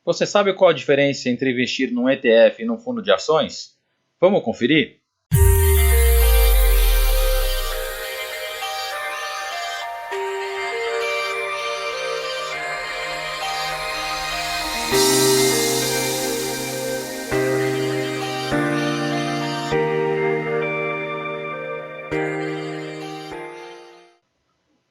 Você sabe qual a diferença entre investir num ETF e num fundo de ações? Vamos conferir?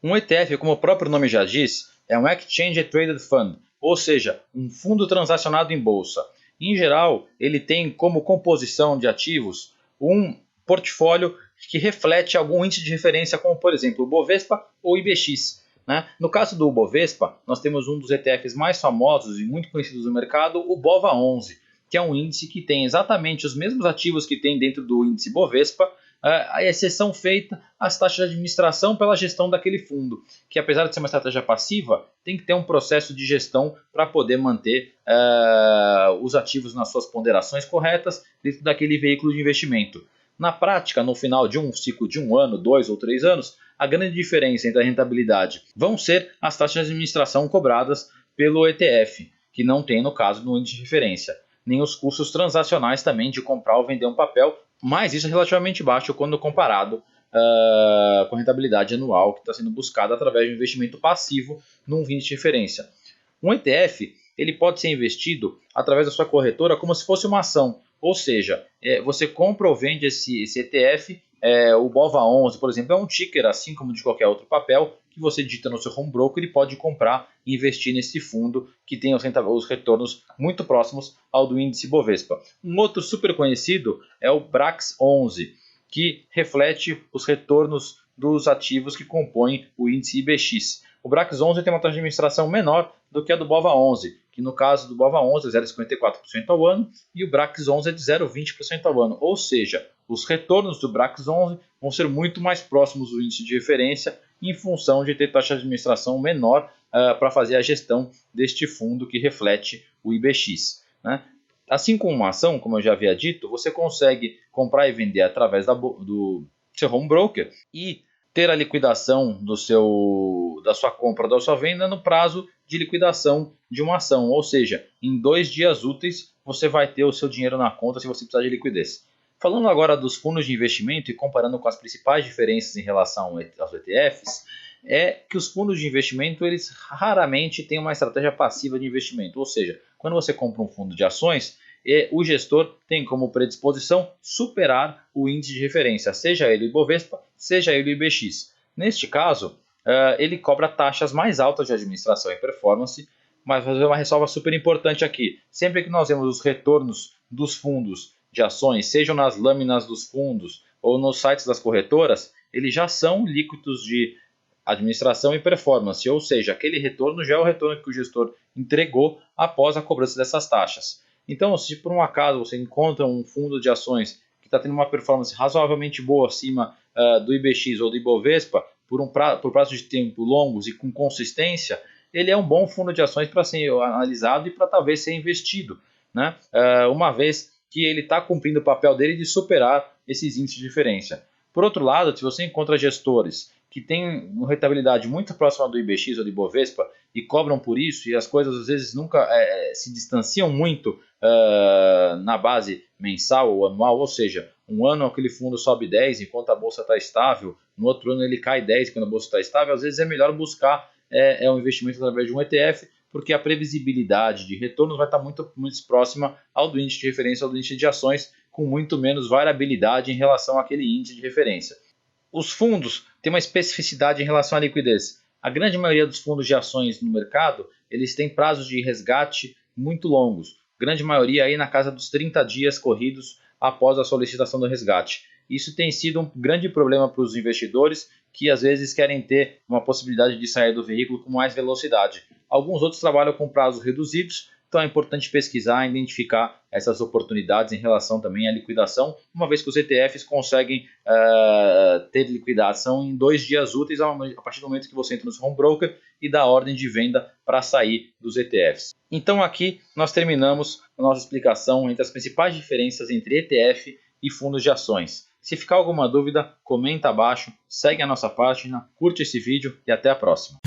Um ETF, como o próprio nome já diz, é um Exchange Traded Fund, ou seja, um fundo transacionado em bolsa. Em geral, ele tem como composição de ativos um portfólio que reflete algum índice de referência, como por exemplo o Bovespa ou o IBX. Né? No caso do Bovespa, nós temos um dos ETFs mais famosos e muito conhecidos no mercado, o BOVA11, que é um índice que tem exatamente os mesmos ativos que tem dentro do índice Bovespa, a exceção feita às taxas de administração pela gestão daquele fundo, que apesar de ser uma estratégia passiva, tem que ter um processo de gestão para poder manter os ativos nas suas ponderações corretas dentro daquele veículo de investimento. Na prática, no final de um ciclo de 1 ano, 2 ou 3 anos, a grande diferença entre a rentabilidade vão ser as taxas de administração cobradas pelo ETF, que não tem no caso no índice de referência, nem os custos transacionais também de comprar ou vender um papel, mas isso é relativamente baixo quando comparado com a rentabilidade anual que está sendo buscada através de um investimento passivo num índice de referência. Um ETF ele pode ser investido através da sua corretora como se fosse uma ação, ou seja, você compra ou vende esse ETF, o BOVA11, por exemplo, é um ticker, assim como de qualquer outro papel, que você digita no seu home broker e pode comprar e investir nesse fundo que tem os retornos muito próximos ao do índice Bovespa. Um outro super conhecido é o BRAX11, que reflete os retornos dos ativos que compõem o índice IBX. O BRAX11 tem uma taxa de administração menor do que a do BOVA11, que no caso do BOVA11 é 0,54% ao ano e o BRAX11 é de 0,20% ao ano. Ou seja, os retornos do BRAX11 vão ser muito mais próximos do índice de referência em função de ter taxa de administração menor para fazer a gestão deste fundo que reflete o IBX. Né? Assim como uma ação, como eu já havia dito, você consegue comprar e vender através do seu home broker e ter a liquidação da sua compra ou da sua venda no prazo de liquidação de uma ação. Ou seja, em 2 dias úteis você vai ter o seu dinheiro na conta se você precisar de liquidez. Falando agora dos fundos de investimento e comparando com as principais diferenças em relação aos ETFs, é que os fundos de investimento eles raramente têm uma estratégia passiva de investimento. Ou seja, quando você compra um fundo de ações, o gestor tem como predisposição superar o índice de referência, seja ele o Ibovespa, seja ele o IBX. Neste caso, ele cobra taxas mais altas de administração e performance, mas vou fazer uma ressalva super importante aqui. Sempre que nós vemos os retornos dos fundos de ações, sejam nas lâminas dos fundos ou nos sites das corretoras, eles já são líquidos de administração e performance, ou seja, aquele retorno já é o retorno que o gestor entregou após a cobrança dessas taxas. Então, se por um acaso você encontra um fundo de ações que está tendo uma performance razoavelmente boa acima do IBX ou do Ibovespa, por prazo de tempo longos e com consistência, ele é um bom fundo de ações para ser analisado e para talvez ser investido, né? Uma vez que ele está cumprindo o papel dele de superar esses índices de referência. Por outro lado, se você encontra gestores que têm uma rentabilidade muito próxima do IBX ou do Ibovespa e cobram por isso, e as coisas às vezes nunca se distanciam muito na base mensal ou anual, ou seja, um ano aquele fundo sobe 10 enquanto a bolsa está estável, no outro ano ele cai 10 quando a bolsa está estável, às vezes é melhor buscar um investimento através de um ETF, porque a previsibilidade de retornos vai estar muito próxima ao do índice de referência ou do índice de ações, com muito menos variabilidade em relação àquele índice de referência. Os fundos têm uma especificidade em relação à liquidez. A grande maioria dos fundos de ações no mercado, eles têm prazos de resgate muito longos. Grande maioria aí na casa dos 30 dias corridos após a solicitação do resgate. Isso tem sido um grande problema para os investidores que às vezes querem ter uma possibilidade de sair do veículo com mais velocidade. Alguns outros trabalham com prazos reduzidos, então é importante pesquisar e identificar essas oportunidades em relação também à liquidação, uma vez que os ETFs conseguem ter liquidação em 2 dias úteis a partir do momento que você entra no seu home broker e dá ordem de venda para sair dos ETFs. Então aqui nós terminamos a nossa explicação entre as principais diferenças entre ETF e fundos de ações. Se ficar alguma dúvida, comenta abaixo, segue a nossa página, curte esse vídeo e até a próxima.